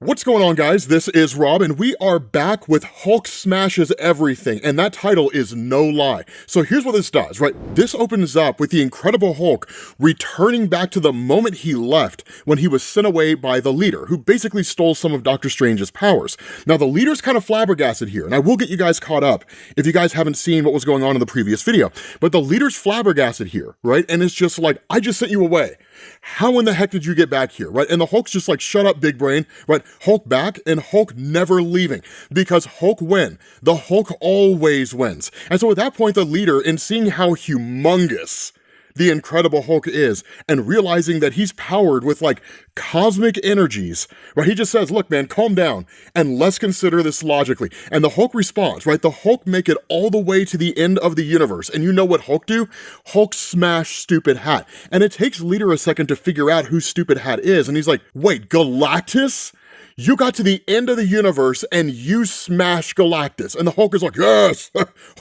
What's going on, guys? This is Rob, and we are back with Hulk Smashes Everything, and that title is no lie. So here's what this does, right? This opens up with the Incredible Hulk returning back to the moment he left when he was sent away by the leader, who basically stole some of Doctor Strange's powers. Now, the leader's kind of flabbergasted here, and I will get you guys caught up if you guys haven't seen what was going on in the previous video, but the leader's flabbergasted here, right? And it's just like, I just sent you away. How in the heck did you get back here, right? And the Hulk's just like, shut up, big brain, right? Hulk back and Hulk never leaving because Hulk win. The Hulk always wins. And so at that point, the leader, in seeing how humongous the Incredible Hulk is and realizing that he's powered with like cosmic energies, right? He just says, look, man, calm down and let's consider this logically. And the Hulk responds, right? The Hulk make it all the way to the end of the universe. And you know what Hulk do? Hulk smash Stupid Hat. And it takes leader a second to figure out who Stupid Hat is. And he's like, wait, Galactus? You got to the end of the universe and you smash Galactus. And the Hulk is like, yes,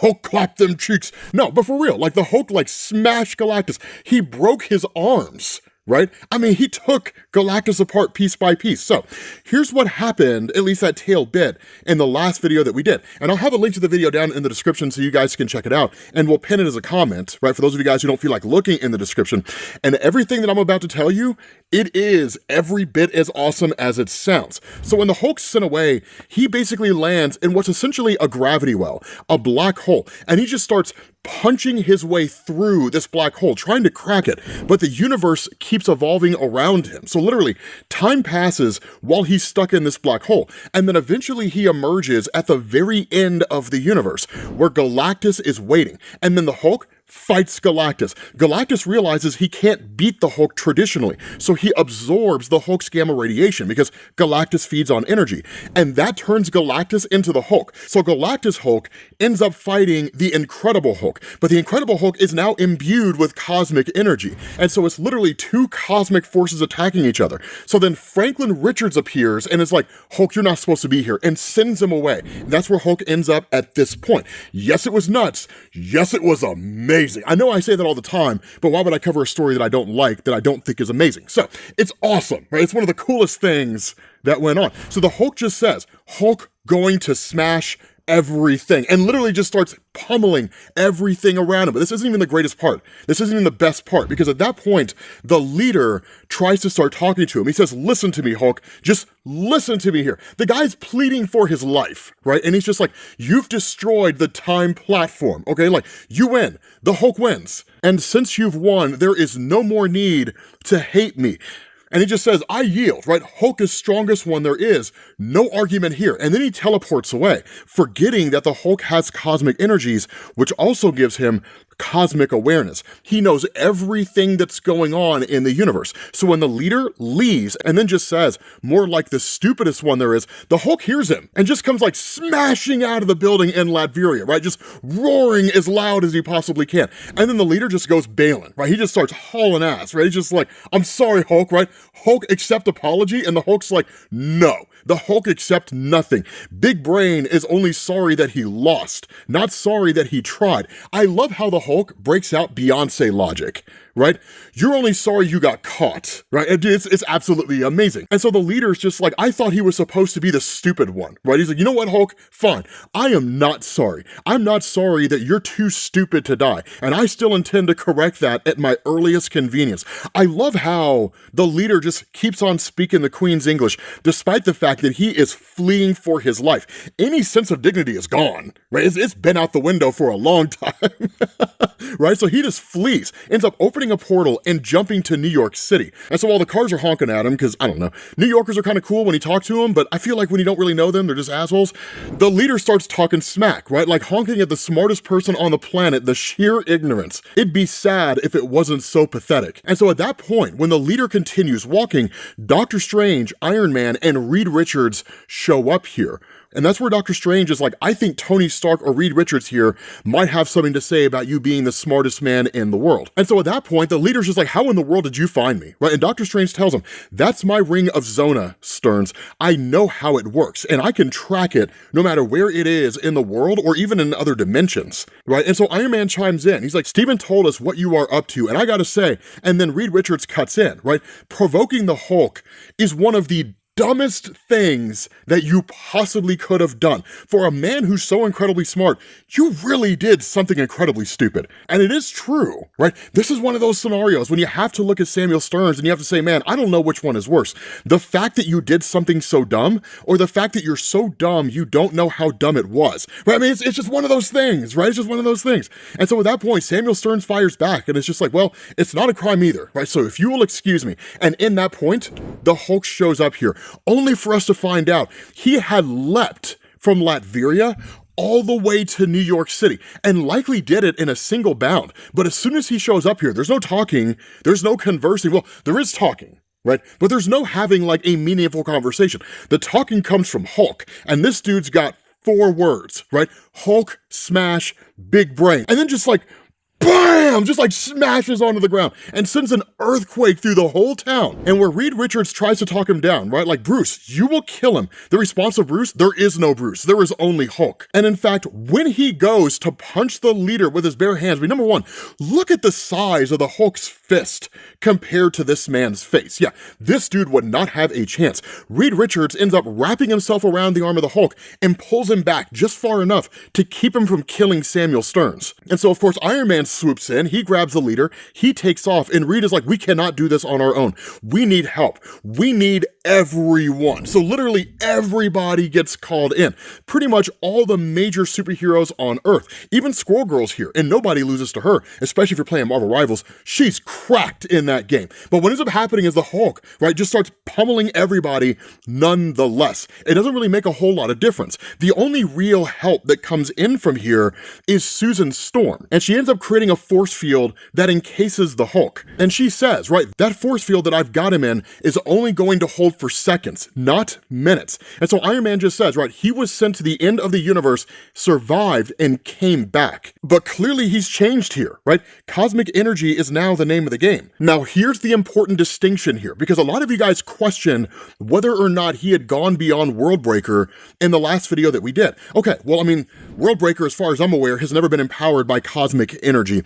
Hulk clap them cheeks. No, but for real, like the Hulk like smashed Galactus. He broke his arms, right? I mean, he took Galactus apart piece by piece. So here's what happened, at least that tail bit, in the last video that we did. And I'll have a link to the video down in the description so you guys can check it out. And we'll pin it as a comment, right? For those of you guys who don't feel like looking in the description. And everything that I'm about to tell you, it is every bit as awesome as it sounds. So when the Hulk's sent away, he basically lands in what's essentially a gravity well, a black hole. And he just starts punching his way through this black hole, trying to crack it, but the universe keeps evolving around him. So literally, time passes while he's stuck in this black hole, and then eventually he emerges at the very end of the universe, where Galactus is waiting, and then the Hulk fights Galactus. Galactus realizes he can't beat the Hulk traditionally, so he absorbs the Hulk's gamma radiation because Galactus feeds on energy, and that turns Galactus into the Hulk. So Galactus Hulk ends up fighting the Incredible Hulk, but the Incredible Hulk is now imbued with cosmic energy, and so it's literally two cosmic forces attacking each other. So then Franklin Richards appears and is like, Hulk, you're not supposed to be here, and sends him away. And that's where Hulk ends up at this point. Yes, it was nuts. Yes, it was amazing. I know I say that all the time, but why would I cover a story that I don't like, that I don't think is amazing? So it's awesome, right? It's one of the coolest things that went on. So the Hulk just says, Hulk going to smash everything, and literally just starts pummeling everything around him. But this isn't even the greatest part. This isn't even the best part, because at that point, the leader tries to start talking to him. He says, listen to me, Hulk. Just listen to me here. The guy's pleading for his life, right? And he's just like, you've destroyed the time platform, okay? Like, you win. The Hulk wins. And since you've won, there is no more need to hate me. And he just says, I yield, right? Hulk is strongest one there is. No argument here. And then he teleports away, forgetting that the Hulk has cosmic energies, which also gives him cosmic awareness. He knows everything that's going on in the universe. So when the leader leaves and then just says, more like the stupidest one there is, the Hulk hears him and just comes like smashing out of the building in Latveria, right? Just roaring as loud as he possibly can. And then the leader just goes bailing, right? He just starts hauling ass, right? He's just like, I'm sorry, Hulk, right? Hulk accept apology, and the Hulk's like, no. The Hulk accept nothing. Big Brain is only sorry that he lost, not sorry that he tried. I love how the Hulk breaks out Beyonce logic, right? You're only sorry you got caught, right? It's absolutely amazing. And so the leader's just like, I thought he was supposed to be the stupid one, right? He's like, you know what, Hulk? Fine. I am not sorry. I'm not sorry that you're too stupid to die. And I still intend to correct that at my earliest convenience. I love how the leader just keeps on speaking the Queen's English, despite the fact that he is fleeing for his life. Any sense of dignity is gone, right? It's been out the window for a long time, right? So he just flees, ends up opening a portal and jumping to New York City. And so while the cars are honking at him, because I don't know, New Yorkers are kind of cool when you talk to them, but I feel like when you don't really know them, they're just assholes. The leader starts talking smack, right? Like honking at the smartest person on the planet, the sheer ignorance. It'd be sad if it wasn't so pathetic. And so at that point, when the leader continues walking, Doctor Strange, Iron Man, and Reed Richards show up here. And that's where Doctor Strange is like, I think Tony Stark or Reed Richards here might have something to say about you being the smartest man in the world. And so at that point, the leader's just like, how in the world did you find me? Right? And Doctor Strange tells him, that's my ring of Zona, Stearns. I know how it works, and I can track it no matter where it is in the world or even in other dimensions. Right? And so Iron Man chimes in. He's like, Steven told us what you are up to, and I gotta say, and then Reed Richards cuts in, right? Provoking the Hulk is one of the dumbest things that you possibly could have done. For a man who's so incredibly smart, you really did something incredibly stupid. And it is true, right? This is one of those scenarios when you have to look at Samuel Stearns and you have to say, man, I don't know which one is worse. The fact that you did something so dumb, or the fact that you're so dumb you don't know how dumb it was, right? I mean, it's just one of those things, right? It's just one of those things. And so at that point, Samuel Stearns fires back and it's just like, well, it's not a crime either, right? So if you will excuse me. And in that point, the Hulk shows up here, only for us to find out he had leapt from Latveria all the way to New York City, and likely did it in a single bound. But as soon as he shows up here, there's no talking, there's no conversing. Well, there is talking, right? But there's no having like a meaningful conversation. The talking comes from Hulk, and this dude's got 4 words, right? Hulk, smash, big brain. And then just like, bam, just like smashes onto the ground and sends an earthquake through the whole town. And where Reed Richards tries to talk him down, right? Like, Bruce, you will kill him. The response of Bruce, there is no Bruce. There is only Hulk. And in fact, when he goes to punch the leader with his bare hands, I mean, number one, look at the size of the Hulk's fist compared to this man's face. Yeah, this dude would not have a chance. Reed Richards ends up wrapping himself around the arm of the Hulk and pulls him back just far enough to keep him from killing Samuel Stearns. And so, of course, Iron Man swoops in, he grabs the leader, he takes off, and Reed is like, we cannot do this on our own. We need help. We need everyone. So literally everybody gets called in. Pretty much all the major superheroes on Earth. Even Squirrel Girl's here, and nobody loses to her, especially if you're playing Marvel Rivals. She's cracked in that game. But what ends up happening is the Hulk, right, just starts pummeling everybody nonetheless. It doesn't really make a whole lot of difference. The only real help that comes in from here is Susan Storm, and she ends up creating a force field that encases the Hulk. And she says, right, that force field that I've got him in is only going to hold for seconds, not minutes. And so Iron Man just says, right, he was sent to the end of the universe, survived, and came back. But clearly he's changed here, right? Cosmic energy is now the name of the game. Now here's the important distinction here, because a lot of you guys question whether or not he had gone beyond Worldbreaker in the last video that we did. Okay, well, I mean, Worldbreaker, as far as I'm aware, has never been empowered by cosmic energy.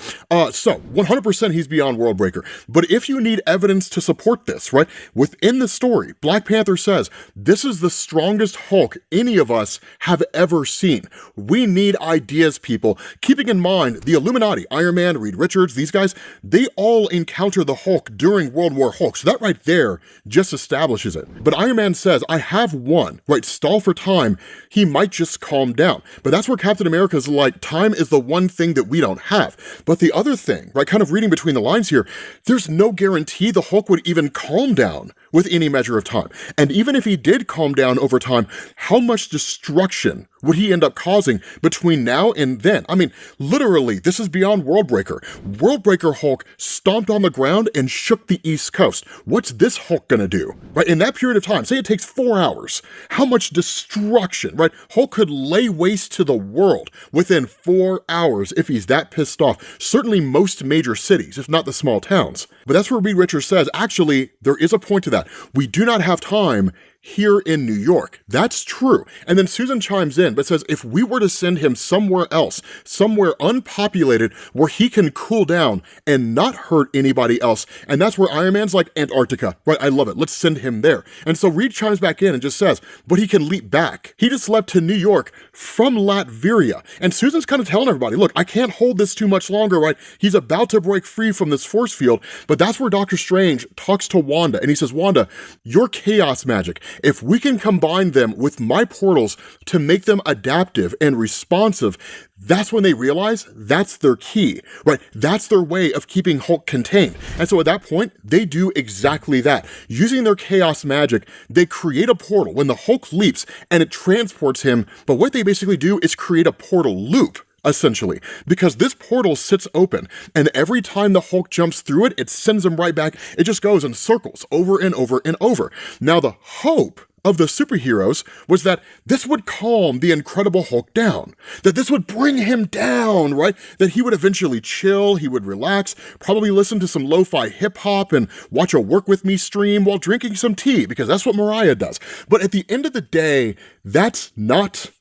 So 100% he's beyond Worldbreaker. But if you need evidence to support this, right, within the story, Black Panther says, this is the strongest Hulk any of us have ever seen. We need ideas, people. Keeping in mind, the Illuminati, Iron Man, Reed Richards, these guys, they all encounter the Hulk during World War Hulk. So that right there just establishes it. But Iron Man says, I have one, right, stall for time. He might just calm down. But that's where Captain America's like, time is the one thing that we don't have. But the other thing, right, kind of reading between the lines here, there's no guarantee the Hulk would even calm down with any measure of time. And even if he did calm down over time, how much destruction would he end up causing between now and then? I mean, literally, this is beyond Worldbreaker. Worldbreaker Hulk stomped on the ground and shook the East Coast. What's this Hulk gonna do, right? In that period of time, say it takes 4 hours, how much destruction, right? Hulk could lay waste to the world within 4 hours if he's that pissed off. Certainly most major cities, if not the small towns. But that's where Reed Richards says, actually, there is a point to that. We do not have time here in New York. That's true. And then Susan chimes in, but says, if we were to send him somewhere else, somewhere unpopulated, where he can cool down and not hurt anybody else, and that's where Iron Man's like, Antarctica, right? I love it. Let's send him there. And so Reed chimes back in and just says, but he can leap back. He just leapt to New York from Latveria. And Susan's kind of telling everybody, look, I can't hold this too much longer, right? He's about to break free from this force field, but that's where Doctor Strange talks to Wanda, and he says, Wanda, your chaos magic, if we can combine them with my portals to make them adaptive and responsive, that's when they realize that's their key, right? That's their way of keeping Hulk contained. And so at that point, they do exactly that. Using their chaos magic, they create a portal when the Hulk leaps and it transports him. But what they basically do is create a portal loop, essentially, because this portal sits open, and every time the Hulk jumps through it, it sends him right back. It just goes in circles over and over and over. Now, the hope of the superheroes was that this would calm the Incredible Hulk down, that this would bring him down, right? That he would eventually chill, he would relax, probably listen to some lo-fi hip-hop and watch a Work With Me stream while drinking some tea, because that's what Mariah does. But at the end of the day, that's not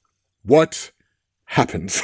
what happens.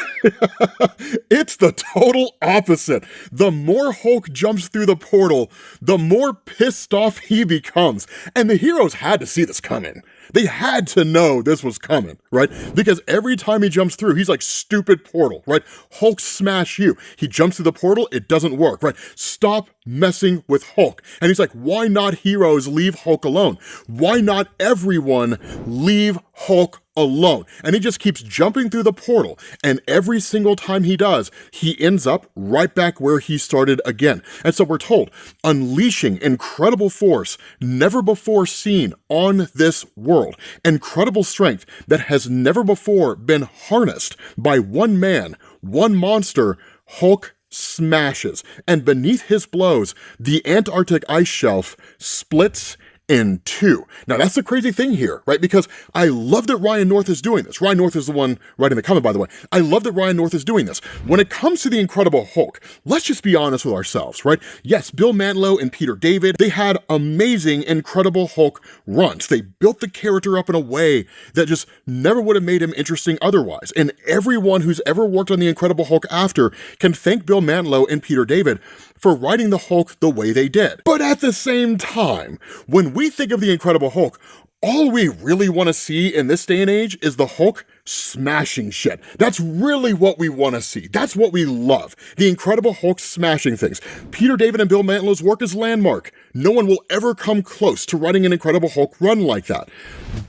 It's the total opposite. The more Hulk jumps through the portal, the more pissed off he becomes. And the heroes had to see this coming. They had to know this was coming, right? Because every time he jumps through, he's like, stupid portal, right? Hulk smash you. He jumps through the portal, it doesn't work, right? Stop messing with Hulk. And he's like, why not heroes leave Hulk alone? Why not everyone leave Hulk alone? And he just keeps jumping through the portal, and every single time he does, he ends up right back where he started again. And so we're told, unleashing incredible force never before seen on this world, incredible strength that has never before been harnessed by one man, one monster, Hulk smashes, and beneath his blows, the Antarctic ice shelf splits in two. Now that's the crazy thing here, right? Because I love that Ryan North is doing this. Ryan North is the one writing the comment, by the way. I love that Ryan North is doing this. When it comes to the Incredible Hulk, let's just be honest with ourselves, right? Yes, Bill Mantlo and Peter David, they had amazing Incredible Hulk runs. They built the character up in a way that just never would have made him interesting otherwise. And everyone who's ever worked on the Incredible Hulk after can thank Bill Mantlo and Peter David for writing the Hulk the way they did. But at the same time, when we think of the Incredible Hulk, all we really want to see in this day and age is the Hulk smashing shit. That's really what we want to see. That's what we love. The Incredible Hulk smashing things. Peter David and Bill Mantlo's work is landmark. No one will ever come close to writing an Incredible Hulk run like that.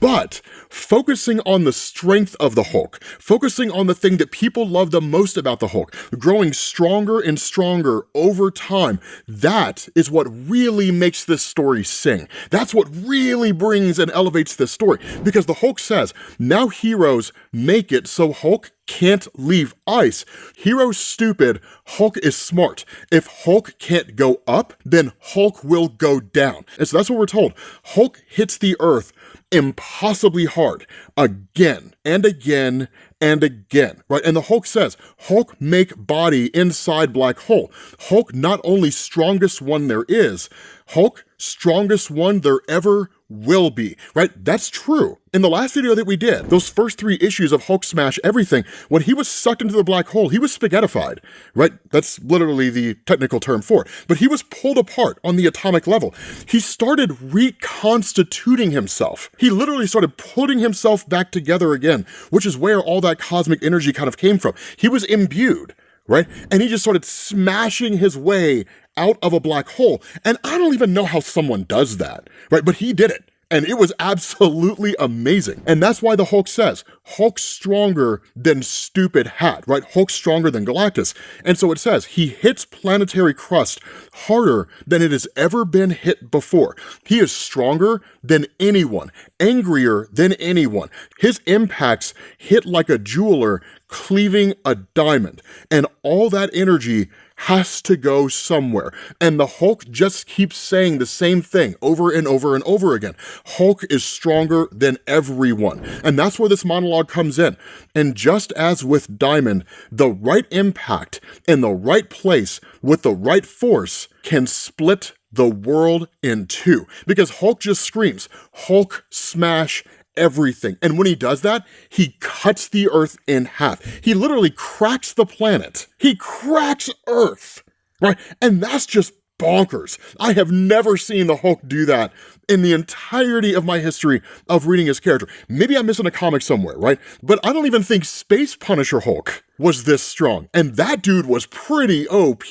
But focusing on the strength of the Hulk, focusing on the thing that people love the most about the Hulk, growing stronger and stronger over time, that is what really makes this story sing. That's what really brings and elevates this story. Because the Hulk says, now heroes make it so Hulk can't leave ice. Hero's stupid, Hulk is smart. If Hulk can't go up, then Hulk will go down. And so that's what we're told. Hulk hits the earth impossibly hard again and again and again, right? And the Hulk says, Hulk make body inside black hole. Hulk not only strongest one there is, Hulk strongest one there ever will be, right? That's true. In the last video that we did, those first 3 issues of Hulk Smash Everything, when he was sucked into the black hole, he was spaghettified, right? That's literally the technical term for it. But he was pulled apart on the atomic level. He started reconstituting himself. He literally started putting himself back together again, which is where all that cosmic energy kind of came from. He was imbued, right? And he just started smashing his way out of a black hole. And I don't even know how someone does that, right? But he did it. And it was absolutely amazing. And that's why the Hulk says, Hulk's stronger than stupid Hat, right? Hulk's stronger than Galactus. And so it says, he hits planetary crust harder than it has ever been hit before. He is stronger than anyone, angrier than anyone. His impacts hit like a jeweler cleaving a diamond. And all that energy has to go somewhere. And the Hulk just keeps saying the same thing over and over and over again. Hulk is stronger than everyone. And that's where this monologue comes in. And just as with Diamond, the right impact in the right place with the right force can split the world in two. Because Hulk just screams, Hulk smash everything. And when he does that, he cuts the Earth in half. He literally cracks the planet. He cracks Earth, right? And that's just bonkers. I have never seen the Hulk do that in the entirety of my history of reading his character. Maybe I'm missing a comic somewhere, right? But I don't even think Space Punisher Hulk was this strong. And that dude was pretty OP.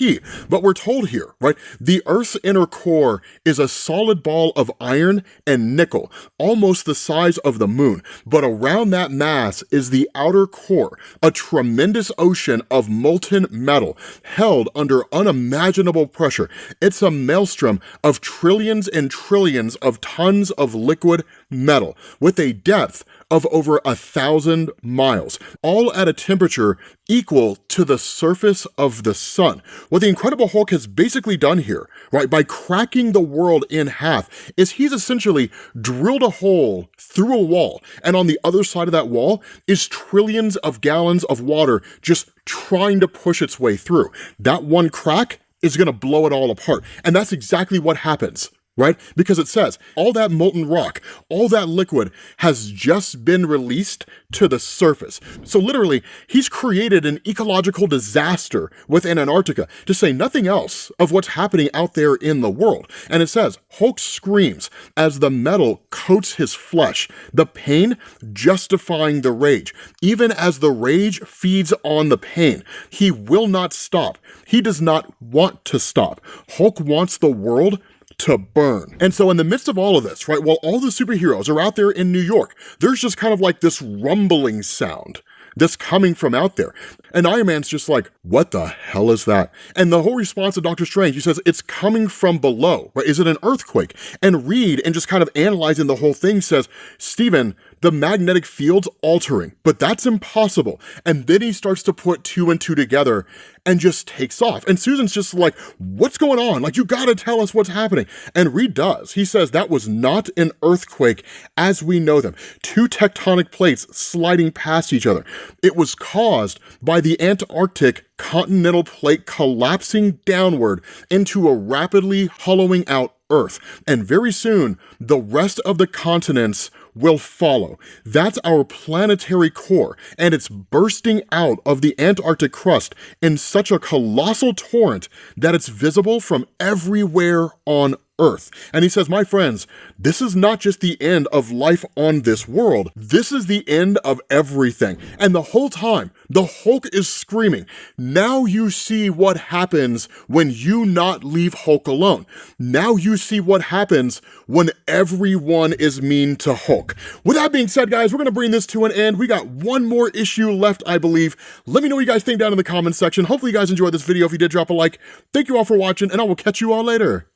But we're told here, right? The Earth's inner core is a solid ball of iron and nickel, almost the size of the moon. But around that mass is the outer core, a tremendous ocean of molten metal held under unimaginable pressure. It's a maelstrom of trillions and trillions of tons of liquid metal with a depth of over 1,000 miles, all at a temperature equal to the surface of the sun. What the Incredible Hulk has basically done here, right, by cracking the world in half, is he's essentially drilled a hole through a wall, and on the other side of that wall is trillions of gallons of water just trying to push its way through. That one crack is gonna blow it all apart, and that's exactly what happens right? Because it says all that molten rock, all that liquid has just been released to the surface. So literally, he's created an ecological disaster within Antarctica, to say nothing else of what's happening out there in the world. And it says, Hulk screams as the metal coats his flesh, the pain justifying the rage. Even as the rage feeds on the pain, he will not stop. He does not want to stop. Hulk wants the world to burn. And so in the midst of all of this, right, while all the superheroes are out there in New York, there's just kind of like this rumbling sound that's coming from out there. And Iron Man's just like, what the hell is that? And the whole response of Doctor Strange, he says, it's coming from below, right? Is it an earthquake? And Reed, and just kind of analyzing the whole thing, says, Stephen, the magnetic field's altering, but that's impossible. And then he starts to put two and two together and just takes off. And Susan's just like, what's going on? Like, you gotta tell us what's happening. And Reed does. He says that was not an earthquake as we know them. Two tectonic plates sliding past each other. It was caused by the Antarctic continental plate collapsing downward into a rapidly hollowing out Earth. And very soon, the rest of the continents will follow. That's our planetary core, and it's bursting out of the Antarctic crust in such a colossal torrent that it's visible from everywhere on Earth. And he says, my friends, this is not just the end of life on this world. This is the end of everything. And the whole time, the Hulk is screaming, now you see what happens when you not leave Hulk alone. Now you see what happens when everyone is mean to Hulk. With that being said, guys, we're going to bring this to an end. We got one more issue left, I believe. Let me know what you guys think down in the comments section. Hopefully you guys enjoyed this video. If you did, drop a like. Thank you all for watching, and I will catch you all later.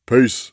Peace.